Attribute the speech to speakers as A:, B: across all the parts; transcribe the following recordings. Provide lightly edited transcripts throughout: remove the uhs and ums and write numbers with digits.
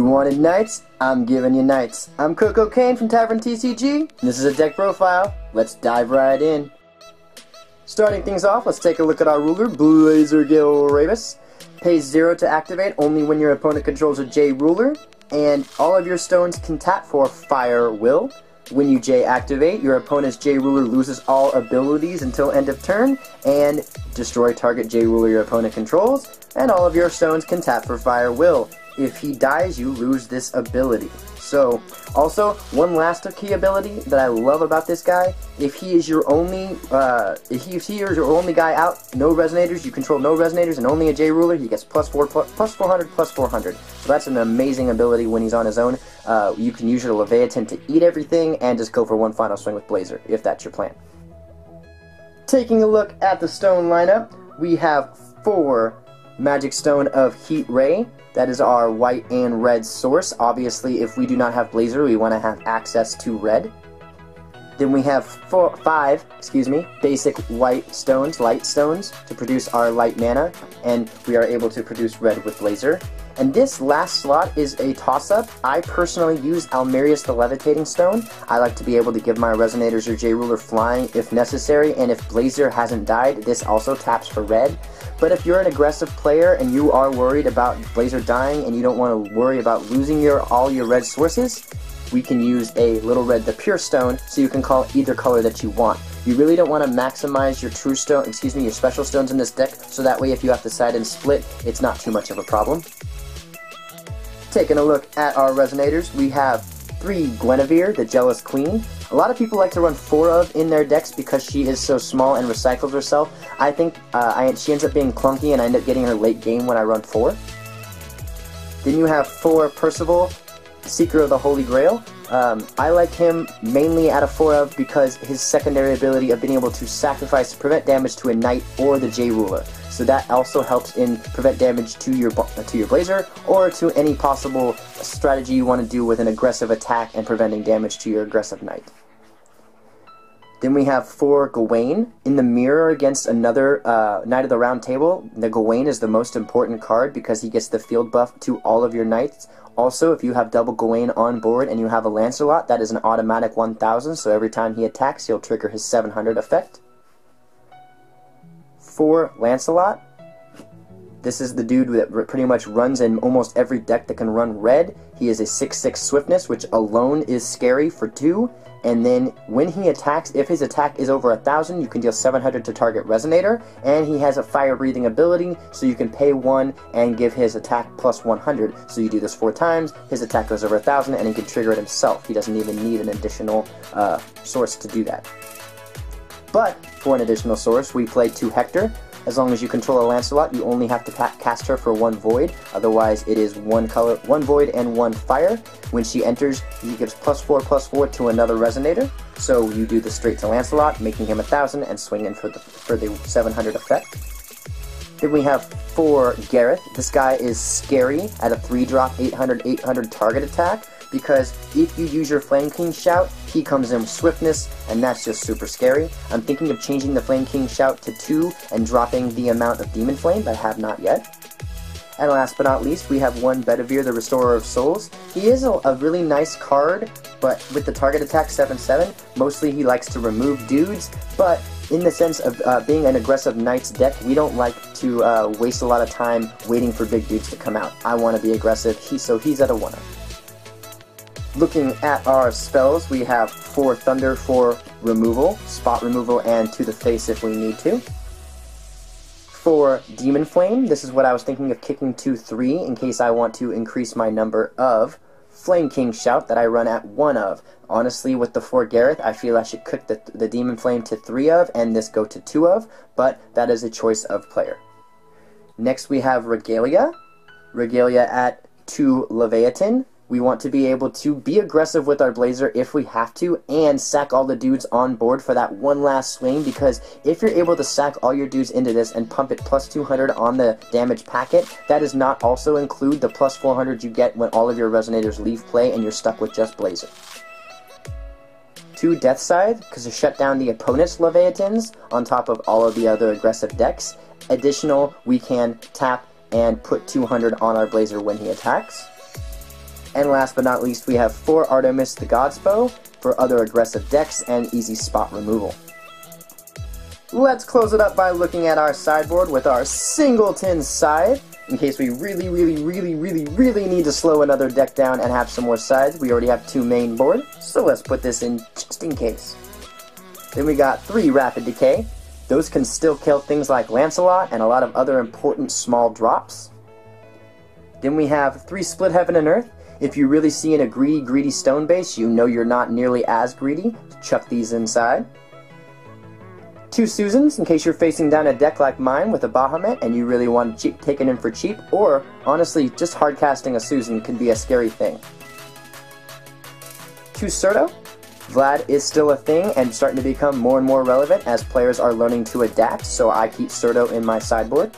A: You wanted knights? I'm giving you knights. I'm Coco Kane from Tavern TCG, and this is a deck profile. Let's dive right in. Starting things off, let's take a look at our ruler, Blazer Gil Rabus. Pays 0 to activate only when your opponent controls a J ruler, and all of your stones can tap for Fire Will. When you J activate, your opponent's J ruler loses all abilities until end of turn, and destroy target J ruler your opponent controls, and all of your stones can tap for Fire Will. If he dies, you lose this ability. So, also, one last key ability that I love about this guy, if he is your only, if he is your only guy out, no Resonators, you control no Resonators, and only a J ruler, he gets plus 400, plus 400. So that's an amazing ability when he's on his own. You can use your Leviathan to eat everything, and just go for one final swing with Blazer, if that's your plan. Taking a look at the stone lineup, we have 4 Magic Stone of Heat Ray. That is our white and red source. Obviously, if we do not have Blazer, we want to have access to red. Then we have 5 basic white stones, light stones, to produce our light mana, and we are able to produce red with Blazer. And this last slot is a toss-up. I personally use Almerius the Levitating Stone. I like to be able to give my Resonators or J Ruler flying if necessary, and if Blazer hasn't died, this also taps for red. But if you're an aggressive player and you are worried about Blazer dying and you don't want to worry about losing all your red sources, we can use a little red, the pure stone, so you can call either color that you want. You really don't want to maximize your true stone, your special stones in this deck, so that way if you have to side and split, it's not too much of a problem. Taking a look at our Resonators, we have 3 Guinevere, the Jealous Queen. A lot of people like to run 4 of in their decks because she is so small and recycles herself. I think she ends up being clunky and I end up getting her late game when I run 4. Then you have 4 Percival, Seeker of the Holy Grail. I like him mainly out of 4 of because his secondary ability of being able to sacrifice to prevent damage to a knight or the J ruler. So that also helps in prevent damage to your Blazer or to any possible strategy you want to do with an aggressive attack and preventing damage to your aggressive knight. Then we have 4 Gawain. In the mirror against another Knight of the Round Table, the Gawain is the most important card because he gets the field buff to all of your knights. Also, if you have double Gawain on board and you have a Lancelot, that is an automatic 1000, so every time he attacks, he'll trigger his 700 effect. 4 Lancelot. This is the dude that pretty much runs in almost every deck that can run red. He is a 6/6 swiftness, which alone is scary for 2. And then when he attacks, if his attack is over 1000, you can deal 700 to target Resonator. And he has a fire breathing ability, so you can pay 1 and give his attack plus 100. So you do this 4 times, his attack goes over 1000, and he can trigger it himself. He doesn't even need an additional source to do that. But for an additional source, we play 2 Hector. As long as you control a Lancelot, you only have to cast her for 1 void. Otherwise, it is 1 void and 1 fire. When she enters, he gives +4/+4 to another Resonator. So you do this straight to Lancelot, making him 1000 and swing in for the 700 effect. Then we have 4 Gareth. This guy is scary at a 3-drop 800/800 target attack, because if you use your Flame King Shout, he comes in with swiftness, and that's just super scary. I'm thinking of changing the Flame King Shout to 2 and dropping the amount of Demonflame, but I have not yet. And last but not least, we have 1 Bedivere, the Restorer of Souls. He is a really nice card, but with the target attack 7/7, mostly he likes to remove dudes, but in the sense of being an aggressive Knight's deck, we don't like to waste a lot of time waiting for big dudes to come out. I want to be aggressive, so he's at a 1-up. Looking at our spells, we have 4 Thunder for removal, spot removal, and to the face if we need to. 4 Demonflame. This is what I was thinking of kicking to 3 in case I want to increase my number of Flame King Shout that I run at 1 of. Honestly, with the 4 Gareth, I feel I should kick the Demonflame to 3 of and this go to 2 of, but that is a choice of player. Next we have Regalia. Regalia at 2 Laevateinn. We want to be able to be aggressive with our Blazer if we have to, and sack all the dudes on board for that one last swing, because if you're able to sack all your dudes into this and pump it plus 200 on the damage packet, that does not also include the plus 400 you get when all of your Resonators leave play and you're stuck with just Blazer. 2 Deathscythe, because to shut down the opponent's Leviateins on top of all of the other aggressive decks. Additional, we can tap and put 200 on our Blazer when he attacks. And last but not least, we have 4 Artemis the God's Bow for other aggressive decks and easy spot removal. Let's close it up by looking at our sideboard with our Singleton Scythe. In case we really need to slow another deck down and have some more sides. We already have 2 main board, so let's put this in just in case. Then we got 3 Rapid Decay. Those can still kill things like Lancelot and a lot of other important small drops. Then we have 3 Split Heaven and Earth. If you really see in a greedy stone base, you know you're not nearly as greedy, chuck these inside. 2 Susans, in case you're facing down a deck like mine with a Bahamut and you really want to take it in for cheap, or, honestly, just hard casting a Susan can be a scary thing. 2 Surto. Vlad is still a thing and starting to become more and more relevant as players are learning to adapt, so I keep Surto in my sideboard.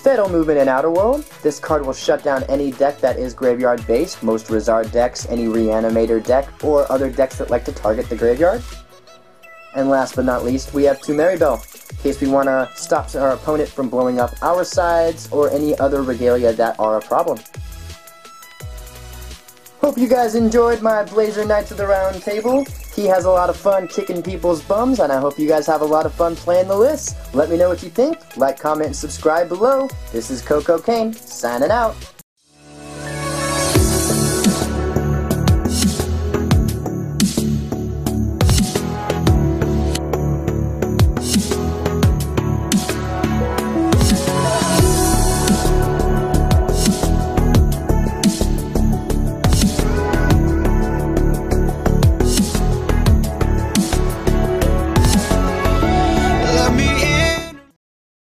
A: Fatal Movement in Outer World. This card will shut down any deck that is graveyard based, most Rizard decks, any Reanimator deck, or other decks that like to target the graveyard. And last but not least, we have 2 Maribel, in case we want to stop our opponent from blowing up our sides or any other Regalia that are a problem. Hope you guys enjoyed my Blazer Knights of the Round Table. He has a lot of fun kicking people's bums, and I hope you guys have a lot of fun playing the list. Let me know what you think. Like, comment, and subscribe below. This is Coco Kane, signing out.
B: Let me